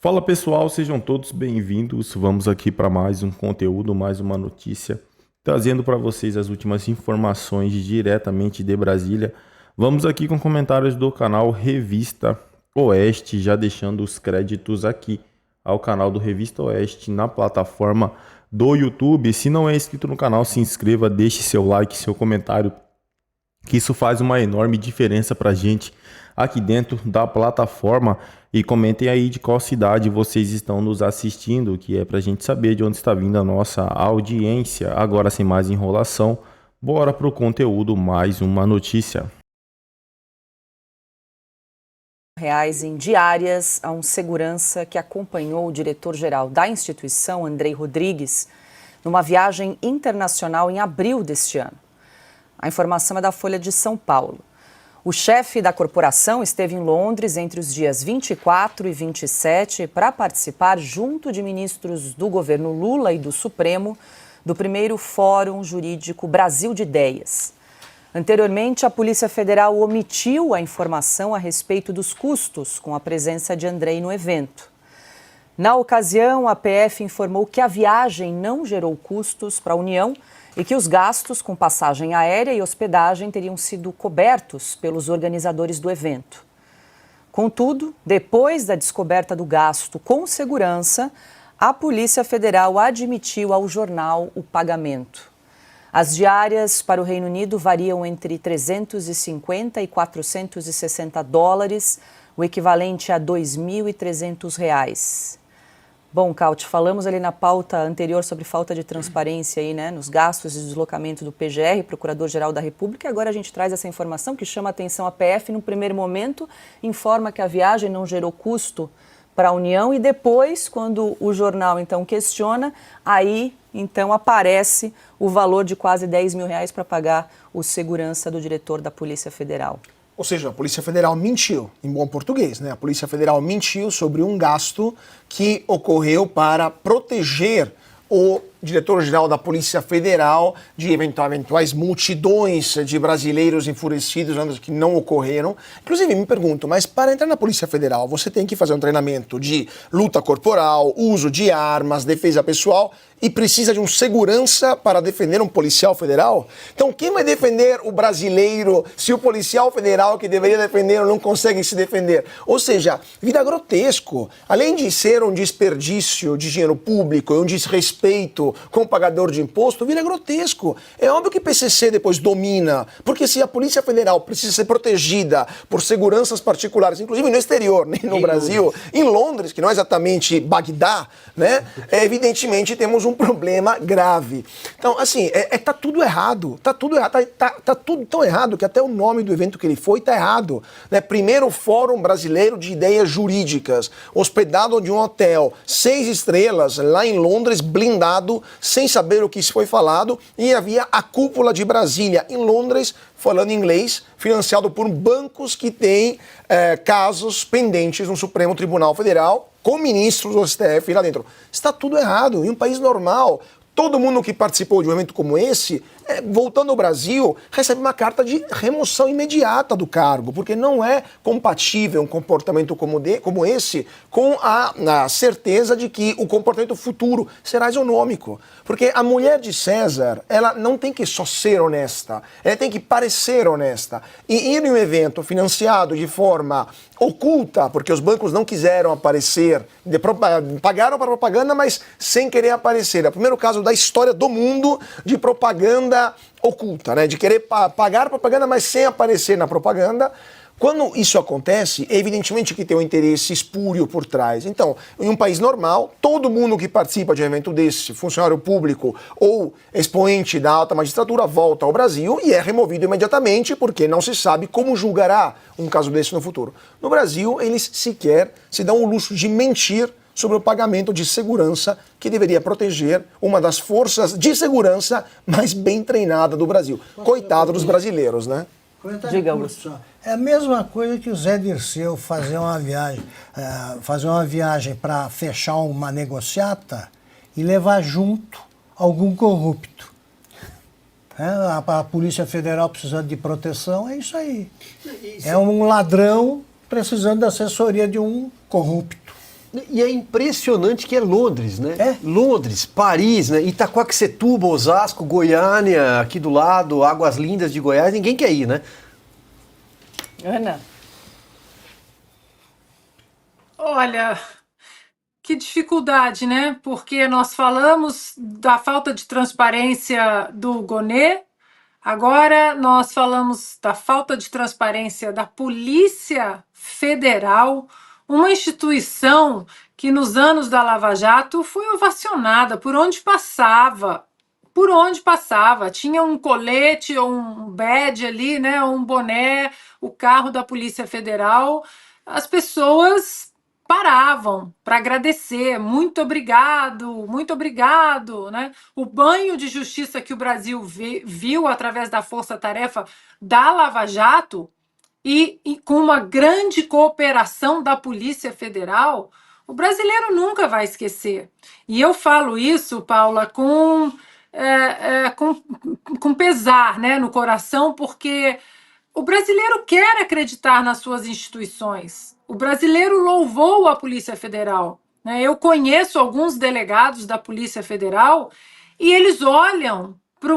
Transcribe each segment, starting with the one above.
Fala pessoal, sejam todos bem-vindos. Vamos aqui para mais um conteúdo, mais uma notícia, trazendo para vocês as últimas informações diretamente de Brasília. Vamos aqui com comentários do canal Revista Oeste, já deixando os créditos aqui ao canal do Revista Oeste na plataforma do YouTube. Se não é inscrito no canal, se inscreva, deixe seu like, seu comentário, que isso faz uma enorme diferença para a gente aqui dentro da plataforma. E comentem aí de qual cidade vocês estão nos assistindo, que é para a gente saber de onde está vindo a nossa audiência. Agora, sem mais enrolação, bora para o conteúdo, mais uma notícia. Reais em diárias a um segurança que acompanhou o diretor-geral da instituição, Andrei Rodrigues, numa viagem internacional em abril deste ano. A informação é da Folha de São Paulo. O chefe da corporação esteve em Londres entre os dias 24 e 27 para participar, junto de ministros do governo Lula e do Supremo, do primeiro Fórum Jurídico Brasil de Ideias. Anteriormente, a Polícia Federal omitiu a informação a respeito dos custos com a presença de Andrei no evento. Na ocasião, a PF informou que a viagem não gerou custos para a União e que os gastos com passagem aérea e hospedagem teriam sido cobertos pelos organizadores do evento. Contudo, depois da descoberta do gasto com segurança, a Polícia Federal admitiu ao jornal o pagamento. As diárias para o Reino Unido variam entre 350 e 460 dólares, o equivalente a R$ 2.300. Bom, Caute, falamos ali na pauta anterior sobre falta de transparência aí, né, nos gastos de deslocamento do PGR, Procurador-Geral da República, e agora a gente traz essa informação que chama a atenção a PF. No primeiro momento, informa que a viagem não gerou custo para a União e depois, quando o jornal então questiona, aí então aparece o valor de quase R$ 10 mil para pagar o segurança do diretor da Polícia Federal. Ou seja, a Polícia Federal mentiu, em bom português, né? A Polícia Federal mentiu sobre um gasto que ocorreu para proteger o diretor-geral da Polícia Federal de eventuais multidões de brasileiros enfurecidos que não ocorreram. Inclusive, me pergunto, mas para entrar na Polícia Federal, você tem que fazer um treinamento de luta corporal, uso de armas, defesa pessoal, e precisa de um segurança para defender um policial federal? Então, quem vai defender o brasileiro se o policial federal que deveria defender não consegue se defender? Ou seja, vira grotesco. Além de ser um desperdício de dinheiro público e um desrespeito com o pagador de imposto, vira grotesco. É óbvio que PCC depois domina, porque se a Polícia Federal precisa ser protegida por seguranças particulares, inclusive no exterior, nem no Brasil, em Londres, que não é exatamente Bagdá, né? Evidentemente temos um problema grave. Então, assim, tá tudo errado. Tá tudo errado. Tá tudo tão errado que até o nome do evento que ele foi tá errado. Né? Primeiro Fórum Brasileiro de Ideias Jurídicas, hospedado de um hotel 6 estrelas, lá em Londres, blindado, sem saber o que foi falado, e havia a cúpula de Brasília, em Londres, falando inglês, financiado por bancos que têm casos pendentes no Supremo Tribunal Federal, com ministros do STF lá dentro. Está tudo errado. Em um país normal, todo mundo que participou de um evento como esse, voltando ao Brasil, recebe uma carta de remoção imediata do cargo, porque não é compatível um comportamento como esse com a certeza de que o comportamento futuro será isonômico. Porque a mulher de César, ela não tem que só ser honesta, ela tem que parecer honesta. E ir em um evento financiado de forma oculta, porque os bancos não quiseram aparecer, pagaram para propaganda, mas sem querer aparecer. É o primeiro caso da história do mundo de propaganda oculta, né? De querer pagar propaganda, mas sem aparecer na propaganda. Quando isso acontece, é evidentemente que tem um interesse espúrio por trás. Então, em um país normal, todo mundo que participa de um evento desse, funcionário público ou expoente da alta magistratura, volta ao Brasil e é removido imediatamente, porque não se sabe como julgará um caso desse no futuro. No Brasil, eles sequer se dão o luxo de mentir sobre o pagamento de segurança que deveria proteger uma das forças de segurança mais bem treinada do Brasil. Coitado dos brasileiros, né? Diga, Augusto. É a mesma coisa que o Zé Dirceu fazer uma viagem para fechar uma negociata e levar junto algum corrupto. A Polícia Federal precisando de proteção, é isso aí. É um ladrão precisando da assessoria de um corrupto. E é impressionante que é Londres, né? É. Londres, Paris, né? Itaquaquecetuba, Osasco, Goiânia, aqui do lado, Águas Lindas de Goiás, ninguém quer ir, né? Ana? Olha, que dificuldade, né? Porque nós falamos da falta de transparência do Gonê, agora nós falamos da falta de transparência da Polícia Federal, uma instituição que nos anos da Lava Jato foi ovacionada por onde passava. Por onde passava, tinha um colete ou um badge ali, né, um boné, o carro da Polícia Federal, as pessoas paravam para agradecer, muito obrigado, né? O banho de justiça que o Brasil viu através da força-tarefa da Lava Jato e com uma grande cooperação da Polícia Federal, o brasileiro nunca vai esquecer. E eu falo isso, Paula, com pesar, né, no coração, porque o brasileiro quer acreditar nas suas instituições. O brasileiro louvou a Polícia Federal, né? Eu conheço alguns delegados da Polícia Federal e eles olham para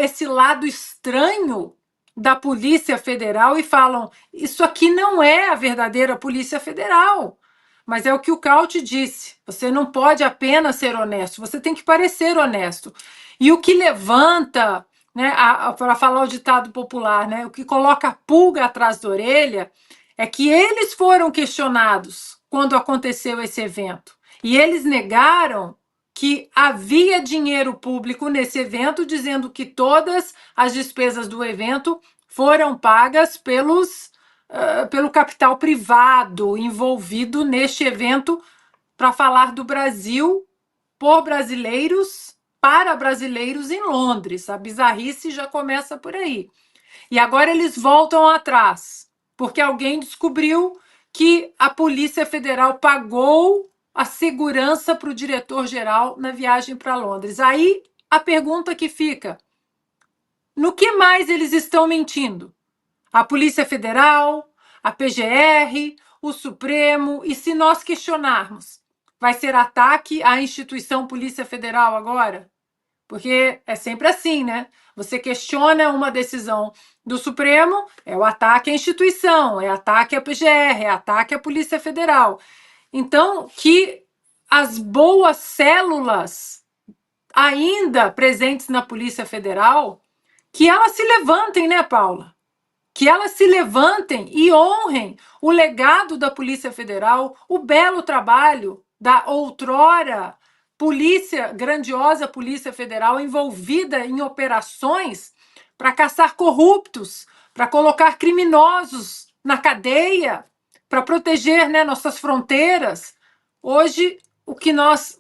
esse lado estranho da Polícia Federal e falam: isso aqui não é a verdadeira Polícia Federal. Mas é o que o Cauty disse, você não pode apenas ser honesto, você tem que parecer honesto. E o que levanta, né, para falar o ditado popular, né, o que coloca a pulga atrás da orelha, é que eles foram questionados quando aconteceu esse evento. E eles negaram que havia dinheiro público nesse evento, dizendo que todas as despesas do evento foram pagas pelo capital privado envolvido neste evento para falar do Brasil por brasileiros, para brasileiros em Londres. A bizarrice já começa por aí. E agora eles voltam atrás, porque alguém descobriu que a Polícia Federal pagou a segurança para o diretor-geral na viagem para Londres. Aí a pergunta que fica: no que mais eles estão mentindo? A Polícia Federal, a PGR, o Supremo, e se nós questionarmos, vai ser ataque à instituição Polícia Federal agora? Porque é sempre assim, né? Você questiona uma decisão do Supremo, é o ataque à instituição, é ataque à PGR, é ataque à Polícia Federal. Então, que as boas células ainda presentes na Polícia Federal, que elas se levantem, né, Paula? Que elas se levantem e honrem o legado da Polícia Federal, o belo trabalho da outrora grandiosa Polícia Federal envolvida em operações para caçar corruptos, para colocar criminosos na cadeia, para proteger, né, nossas fronteiras. Hoje,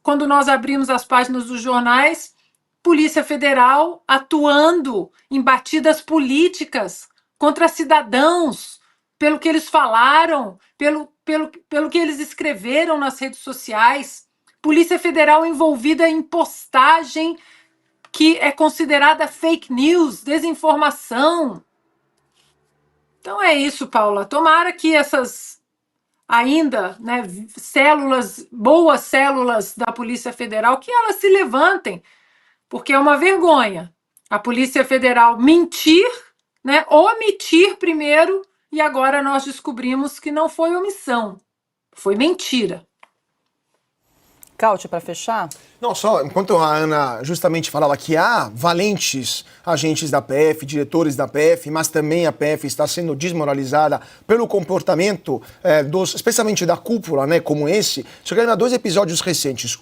quando nós abrimos as páginas dos jornais, Polícia Federal atuando em batidas políticas contra cidadãos, pelo que eles falaram, pelo que eles escreveram nas redes sociais. Polícia Federal envolvida em postagem que é considerada fake news, desinformação. Então é isso, Paula. Tomara que essas ainda, né, boas células da Polícia Federal, que elas se levantem, porque é uma vergonha a Polícia Federal mentir, né, omitir primeiro, e agora nós descobrimos que não foi omissão, foi mentira. Cauty, para fechar? Não, só enquanto a Ana justamente falava que há valentes agentes da PF, diretores da PF, mas também a PF está sendo desmoralizada pelo comportamento especialmente da cúpula, né, como esse. Só que dois episódios recentes.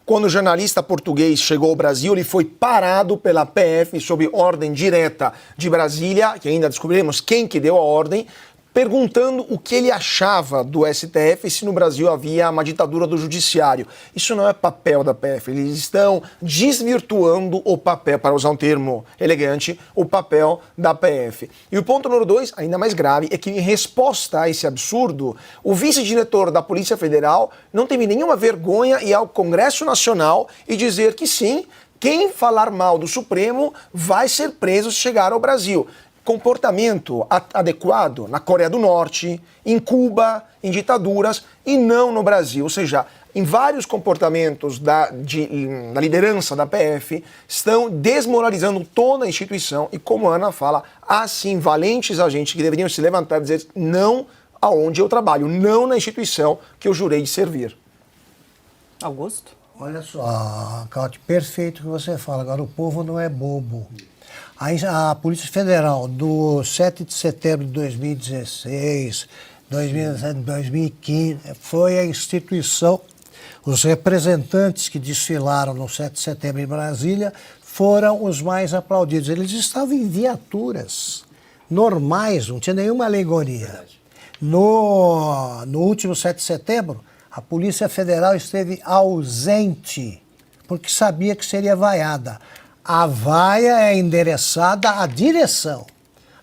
Quando o jornalista português chegou ao Brasil, ele foi parado pela PF sob ordem direta de Brasília, que ainda descobriremos quem que deu a ordem, perguntando o que ele achava do STF e se no Brasil havia uma ditadura do judiciário. Isso não é papel da PF, eles estão desvirtuando o papel, para usar um termo elegante, o papel da PF. E o ponto número 2, ainda mais grave, é que em resposta a esse absurdo, o vice-diretor da Polícia Federal não teve nenhuma vergonha em ir ao Congresso Nacional e dizer que sim, quem falar mal do Supremo vai ser preso se chegar ao Brasil. comportamento adequado na Coreia do Norte, em Cuba, em ditaduras e não no Brasil. Ou seja, em vários comportamentos da liderança da PF estão desmoralizando toda a instituição e, como a Ana fala, há sim valentes agentes que deveriam se levantar e dizer não aonde eu trabalho, não na instituição que eu jurei de servir. Augusto? Olha só, Cátia, perfeito o que você fala. Agora, o povo não é bobo. A Polícia Federal, do 7 de setembro de 2016, 2017, 2015, foi a instituição. Os representantes que desfilaram no 7 de setembro em Brasília foram os mais aplaudidos. Eles estavam em viaturas normais, não tinha nenhuma alegoria. No último 7 de setembro, a Polícia Federal esteve ausente, porque sabia que seria vaiada. A vaia é endereçada à direção.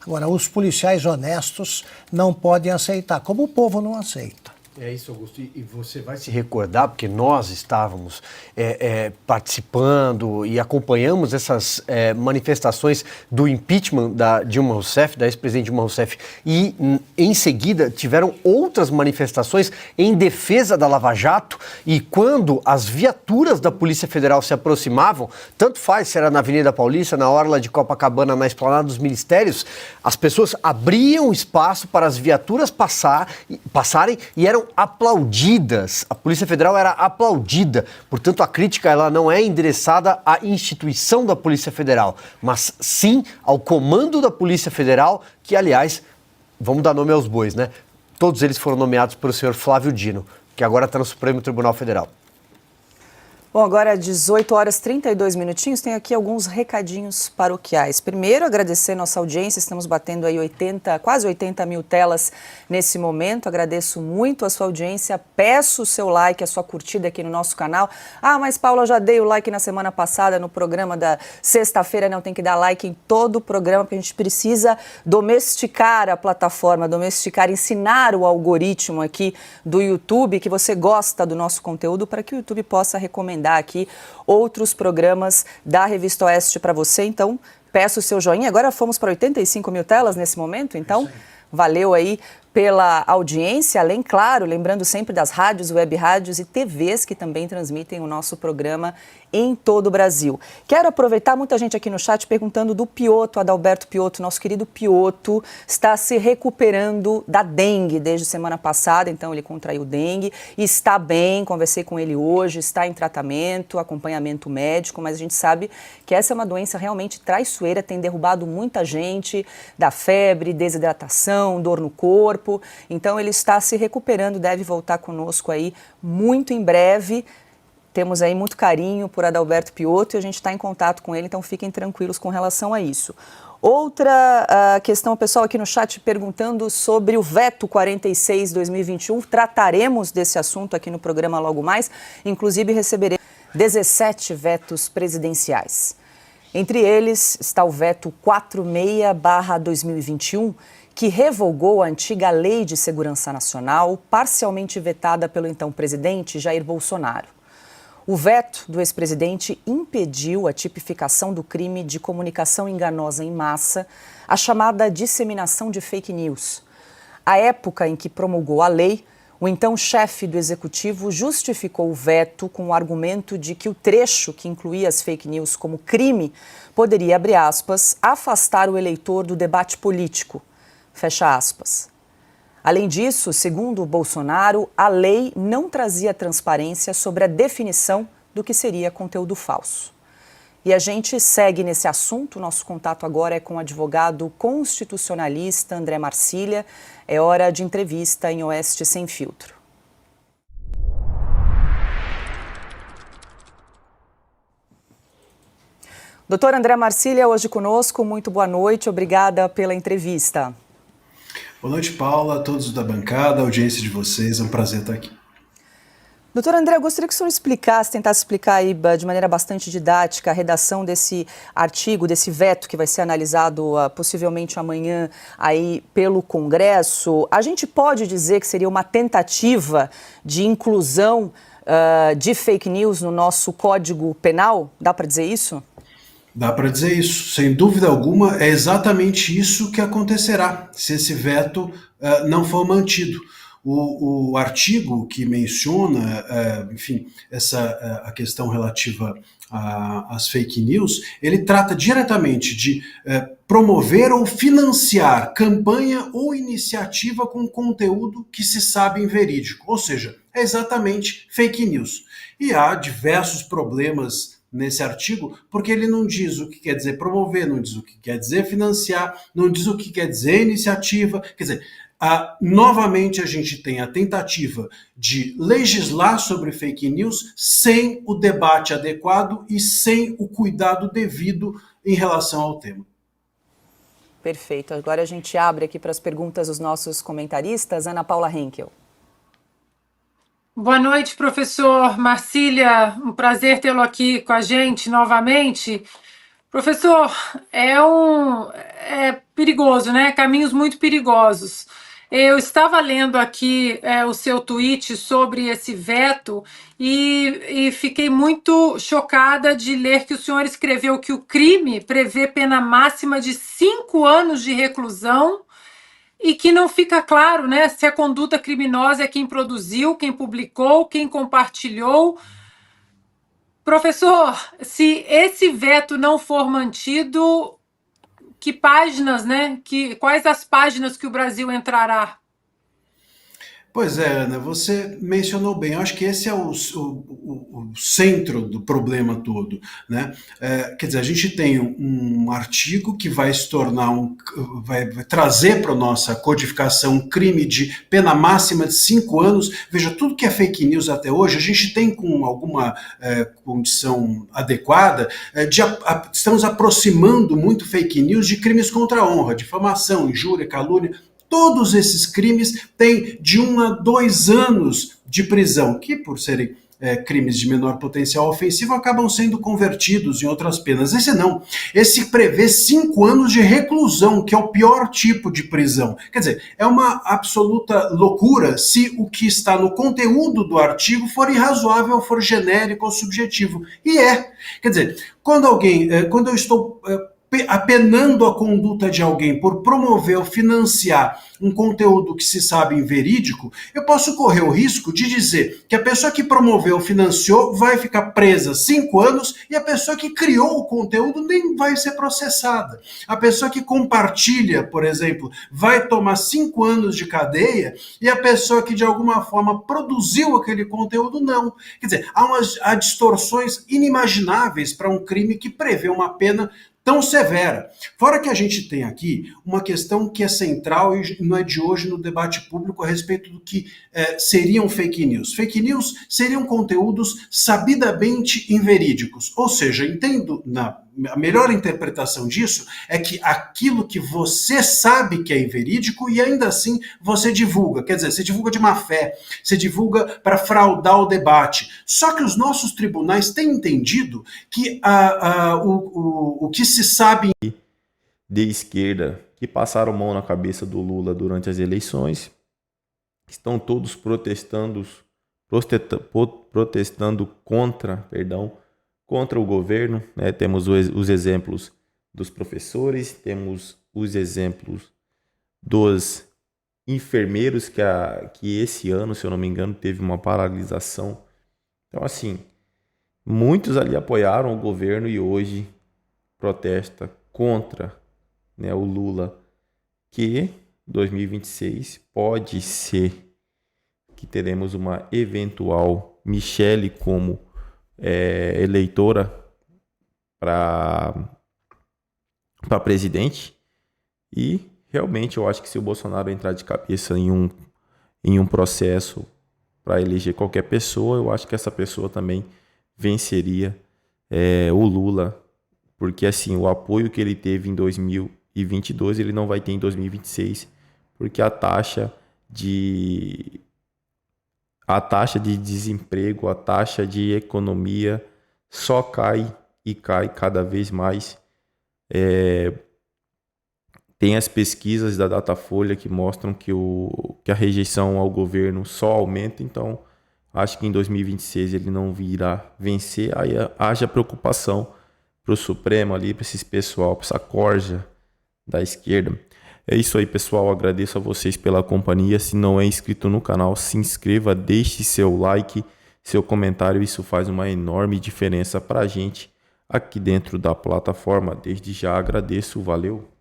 Agora, os policiais honestos não podem aceitar, como o povo não aceita. É isso, Augusto. E você vai se recordar, porque nós estávamos participando e acompanhamos essas manifestações do impeachment da Dilma Rousseff, da ex-presidente Dilma Rousseff, e em seguida tiveram outras manifestações em defesa da Lava Jato, e quando as viaturas da Polícia Federal se aproximavam, tanto faz se era na Avenida Paulista, na orla de Copacabana, na Esplanada dos Ministérios, as pessoas abriam espaço para as viaturas passarem e eram aplaudidas. A Polícia Federal era aplaudida. Portanto, a crítica ela não é endereçada à instituição da Polícia Federal, mas sim ao comando da Polícia Federal, que, aliás, vamos dar nome aos bois, né? Todos eles foram nomeados pelo senhor Flávio Dino, que agora está no Supremo Tribunal Federal. Bom, agora 18 horas 32 minutinhos, tem aqui alguns recadinhos paroquiais. Primeiro, agradecer nossa audiência, estamos batendo aí quase 80 mil telas nesse momento. Agradeço muito a sua audiência, peço o seu like, a sua curtida aqui no nosso canal. Ah, mas Paula, eu já dei o like na semana passada no programa da sexta-feira, não tem que dar like em todo o programa, porque a gente precisa domesticar a plataforma, ensinar o algoritmo aqui do YouTube, que você gosta do nosso conteúdo, para que o YouTube possa recomendar aqui outros programas da Revista Oeste para você. Então, peço o seu joinha. Agora fomos para 85 mil telas nesse momento, então valeu aí pela audiência, além, claro, lembrando sempre das rádios, web rádios e TVs que também transmitem o nosso programa em todo o Brasil. Quero aproveitar, muita gente aqui no chat perguntando do Piotto, Adalberto Piotto, nosso querido Piotto, está se recuperando da dengue desde semana passada, então ele contraiu dengue, está bem, conversei com ele hoje, está em tratamento, acompanhamento médico, mas a gente sabe que essa é uma doença realmente traiçoeira, tem derrubado muita gente da febre, desidratação, dor no corpo. Então ele está se recuperando, deve voltar conosco aí muito em breve. Temos aí muito carinho por Adalberto Piotto e a gente está em contato com ele, então fiquem tranquilos com relação a isso. Outra questão, o pessoal aqui no chat perguntando sobre o veto 46/2021. Trataremos desse assunto aqui no programa logo mais, inclusive receberemos 17 vetos presidenciais. Entre eles está o veto 46/2021, que revogou a antiga Lei de Segurança Nacional, parcialmente vetada pelo então presidente Jair Bolsonaro. O veto do ex-presidente impediu a tipificação do crime de comunicação enganosa em massa, a chamada disseminação de fake news. À época em que promulgou a lei, o então chefe do executivo justificou o veto com o argumento de que o trecho que incluía as fake news como crime poderia, abre aspas, afastar o eleitor do debate político. Fecha aspas. Além disso, segundo Bolsonaro, a lei não trazia transparência sobre a definição do que seria conteúdo falso. E a gente segue nesse assunto. Nosso contato agora é com o advogado constitucionalista André Marcília. É hora de entrevista em Oeste Sem Filtro. Doutor André Marcília, hoje conosco. Muito boa noite. Obrigada pela entrevista. Boa noite, Paula, a todos da bancada, a audiência de vocês, é um prazer estar aqui. Doutor André, eu gostaria que o senhor tentasse explicar aí de maneira bastante didática a redação desse artigo, desse veto que vai ser analisado possivelmente amanhã aí pelo Congresso. A gente pode dizer que seria uma tentativa de inclusão de fake news no nosso Código Penal? Dá para dizer isso? Dá para dizer isso. Sem dúvida alguma, é exatamente isso que acontecerá se esse veto não for mantido. O artigo que menciona, enfim, a questão relativa às fake news, ele trata diretamente de promover ou financiar campanha ou iniciativa com conteúdo que se sabe inverídico, ou seja, é exatamente fake news. E há diversos problemas nesse artigo, porque ele não diz o que quer dizer promover, não diz o que quer dizer financiar, não diz o que quer dizer iniciativa, quer dizer, novamente a gente tem a tentativa de legislar sobre fake news sem o debate adequado e sem o cuidado devido em relação ao tema. Perfeito. Agora a gente abre aqui para as perguntas dos nossos comentaristas. Ana Paula Henkel. Boa noite, professor Marcília. Um prazer tê-lo aqui com a gente novamente. Professor, é perigoso, né? Caminhos muito perigosos. Eu estava lendo aqui o seu tweet sobre esse veto e fiquei muito chocada de ler que o senhor escreveu que o crime prevê pena máxima de 5 anos de reclusão e que não fica claro, né, se a conduta criminosa é quem produziu, quem publicou, quem compartilhou. Professor, se esse veto não for mantido, que páginas, né? Quais as páginas que o Brasil entrará? Pois é, Ana, você mencionou bem. Eu acho que esse é o centro do problema todo, né? Quer dizer, a gente tem um artigo que vai se tornar vai trazer para a nossa codificação um crime de pena máxima de 5 anos. Veja, tudo que é fake news até hoje, a gente tem com alguma condição adequada, estamos aproximando muito fake news de crimes contra a honra, difamação, injúria, calúnia. Todos esses crimes têm de 1 a 2 anos de prisão, que por serem crimes de menor potencial ofensivo acabam sendo convertidos em outras penas. Esse não. Esse prevê 5 anos de reclusão, que é o pior tipo de prisão. Quer dizer, é uma absoluta loucura se o que está no conteúdo do artigo for irrazoável, for genérico ou subjetivo. E é. Quer dizer, quando eu estou apenando a conduta de alguém por promover ou financiar um conteúdo que se sabe inverídico, eu posso correr o risco de dizer que a pessoa que promoveu ou financiou vai ficar presa 5 anos e a pessoa que criou o conteúdo nem vai ser processada. A pessoa que compartilha, por exemplo, vai tomar 5 anos de cadeia e a pessoa que de alguma forma produziu aquele conteúdo não. Quer dizer, há distorções inimagináveis para um crime que prevê uma pena tão severa. Fora que a gente tem aqui uma questão que é central e não é de hoje no debate público a respeito do que seriam fake news. Fake news seriam conteúdos sabidamente inverídicos. Ou seja, entendo, a melhor interpretação disso é que aquilo que você sabe que é inverídico e ainda assim você divulga. Quer dizer, você divulga de má fé, você divulga para fraudar o debate. Só que os nossos tribunais têm entendido que o que se sabe de esquerda que passaram mão na cabeça do Lula durante as eleições estão todos protestando contra o governo, né? Temos os exemplos dos professores, temos os exemplos dos enfermeiros que esse ano, se eu não me engano, teve uma paralisação. Então, assim, muitos ali apoiaram o governo e hoje protesta contra, né, o Lula, que 2026 pode ser que teremos uma eventual Michele como eleitora para presidente. E realmente eu acho que se o Bolsonaro entrar de cabeça em um processo para eleger qualquer pessoa, eu acho que essa pessoa também venceria o Lula, porque assim, o apoio que ele teve em 2022 ele não vai ter em 2026, porque a taxa de desemprego, a taxa de economia só cai e cai cada vez mais. Tem as pesquisas da Datafolha que mostram que a rejeição ao governo só aumenta, então acho que em 2026 ele não virá vencer, aí haja preocupação pro Supremo ali, para esses pessoal, para essa corja da esquerda. É isso aí, pessoal. Agradeço a vocês pela companhia. Se não é inscrito no canal, se inscreva, deixe seu like, seu comentário. Isso faz uma enorme diferença para a gente aqui dentro da plataforma. Desde já agradeço. Valeu!